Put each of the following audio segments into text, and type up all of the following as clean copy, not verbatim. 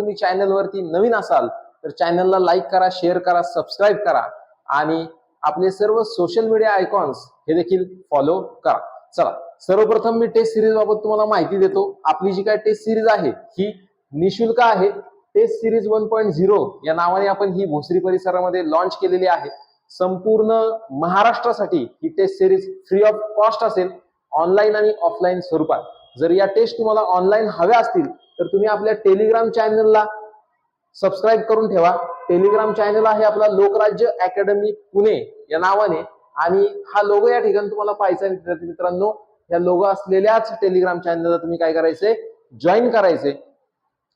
तुम्ही चॅनलवरती नवीन असाल तर चॅनलला लाईक करा, शेअर करा, सबस्क्राईब करा आणि आपले सर्व सोशल मीडिया आयकॉन्स हे देखील फॉलो करा. चला, सर्वप्रथम मी टेस्ट सिरीज बाबत तुम्हाला माहिती देतो. आपली जी काय टेस्ट सिरीज आहे ही निशुल्क आहे. टेस्ट सिरीज 1.0 या नावाने आपण ही भोसरी परिसरामध्ये लॉन्च केलेली आहे. संपूर्ण महाराष्ट्रासाठी ही test series free of cost असेल, ऑनलाईन आणि ऑफलाईन स्वरूपात. जर या टेस्ट तुम्हाला ऑनलाईन हव्या असतील तर तुम्ही आपल्या टेलिग्राम चॅनलला सबस्क्राईब करून ठेवा. टेलिग्राम चॅनल आहे आपला लोकराज्य अकॅडमी पुणे या नावाने आणि हा लोगो या ठिकाणी तुम्हाला पाहायचा आहे मित्रांनो. या लोगो असलेल्याच टेलिग्राम चॅनलला तुम्ही काय करायचंय, जॉईन करायचे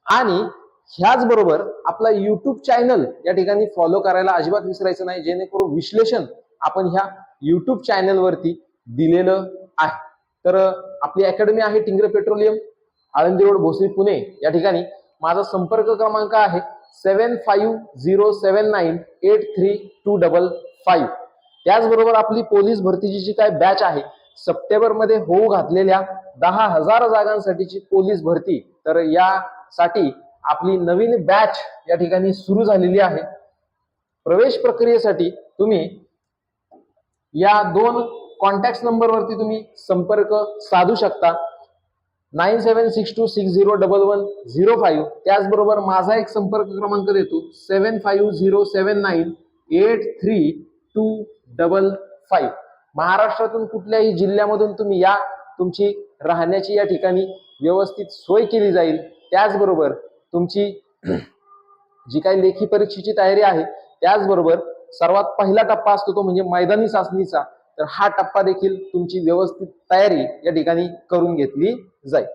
आणि ह्याच बरोबर आपला युट्यूब चॅनल या ठिकाणी फॉलो करायला अजिबात विसरायचं नाही, जेणेकरून विश्लेषण आपण ह्या युट्यूब चॅनल वरती दिलेलं आहे. तर आपली अकॅडमी आहे टिंगरे पेट्रोलियम, आळंदी रोड, भोसरी, पुणे या ठिकाणी. माझा संपर्क क्रमांक आहे 7507983255. त्याचबरोबर आपली पोलीस भरतीची जी काय बॅच आहे, सप्टेंबर मध्ये होऊ घातलेल्या 10,000 जागांसाठीची पोलीस भरती, तर यासाठी आपली नवीन बॅच या ठिकाणी सुरू झालेली आहे. प्रवेश प्रक्रियेसाठी तुम्ही या 2 कॉन्टॅक्ट नंबरवरती तुम्ही संपर्क साधू शकता, 9762601105. त्याचबरोबर माझा एक संपर्क क्रमांक देतो 7507983255. महाराष्ट्रातून कुठल्याही जिल्ह्यामधून तुम्ही या, तुमची राहण्याची या ठिकाणी व्यवस्थित सोय केली जाईल. त्याचबरोबर तुमची जी काही लेखी परीक्षेची तयारी आहे, त्याचबरोबर सर्वात पहिला टप्पा असतो तो म्हणजे मैदानी चाचणीचा, तर हा टप्पा देखील तुमची व्यवस्थित तयारी या ठिकाणी करून घेतली जाईल.